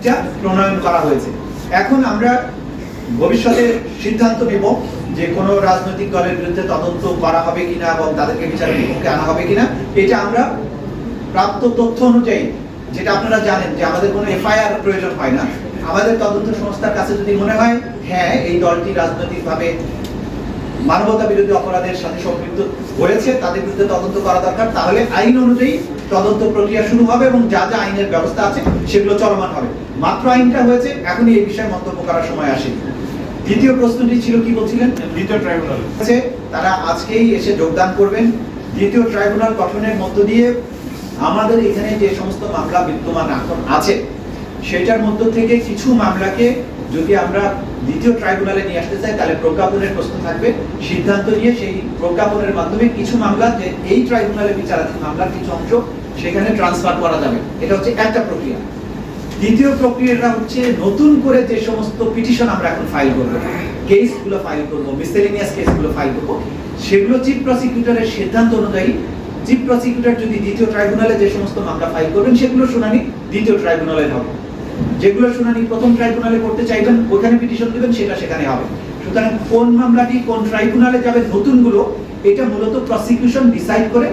যা প্রণয়ন করা হয়েছে। এখন আমরা ভবিষ্যতে সিদ্ধান্ত নেব যে কোনো রাজনৈতিক দলের বিরুদ্ধে তদন্ত করা হবে কিনা এবং তাদেরকে বিচারের মুখে আনা হবে কিনা। এটা আমরা প্রাপ্ত তথ্য অনুযায়ী, যেটা আপনারা জানেন যে আমাদের কোনো এফআইআর প্রয়োজন হয় না। আমাদের তদন্ত সংস্থার কাছে যদি মনে হয় হ্যাঁ এই দলটি রাজনৈতিকভাবে মানবতা বিরোধী অপরাধের সাথে সম্পৃক্ত হয়েছে, তাদের বিরুদ্ধে তদন্ত করা দরকার, তাহলে আইন অনুযায়ী তদন্ত প্রক্রিয়া শুরু হবে এবং যা যা আইনের ব্যবস্থা আছে সেগুলো চলমান হবে। মাত্র আইনটা হয়েছে, এখনই এই বিষয়ে মন্তব্য করার সময় আসে। দ্বিতীয় প্রশ্নটি ছিল কি বলছিলেন? দ্বিতীয় ট্রাইব্যুনাল আছে, তারা আজকেই এসে যোগদান করবেন। দ্বিতীয় ট্রাইব্যুনাল গঠনের মধ্য দিয়ে আমাদের এখানে যে সমস্ত মামলা বিদ্যমান এখন আছে সেটার মধ্য থেকে কিছু মামলাকে যদি আমরা দ্বিতীয় ট্রাইব্যুনালে নিয়ে আসতে চাই তাহলে প্রজ্ঞাপনের প্রশ্ন থাকবে। সিদ্ধান্ত নিয়ে সেই প্রজ্ঞাপনের মাধ্যমে কিছু মামলা যে এই ট্রাইব্যুনালে বিচারাধীন মামলার কিছু অংশ সেখানে ট্রান্সফার করা যাবে। এটা হচ্ছে একটা প্রক্রিয়া। দ্বিতীয় প্রক্রিয়াটা হচ্ছে নতুন করে যে সমস্ত পিটিশন আমরা এখন ফাইল করব, কেসগুলো ফাইল করব, মিসেলেনিয়াস কেসগুলো ফাইল করব, সেগুলো চিফ প্রসিকিউটরের সিদ্ধান্ত অনুযায়ী চিফ প্রসিকিউটর যদি দ্বিতীয় ট্রাইব্যুনালে যে সমস্ত মামলা ফাইল করবেন সেগুলো শুনানি দ্বিতীয় ট্রাইব্যুনালে হবে। যেগুলো শুনানি প্রথম ট্রাইব্যুনালে করতে চাইবেন ওখানে পিটিশন দিবেন, সেটা সেখানে হবে। সুতরাং কোন মামলাটি কোন ট্রাইব্যুনালে যাবে নতুনগুলো এটা মূলত প্রসিকিউশন ডিসাইড করে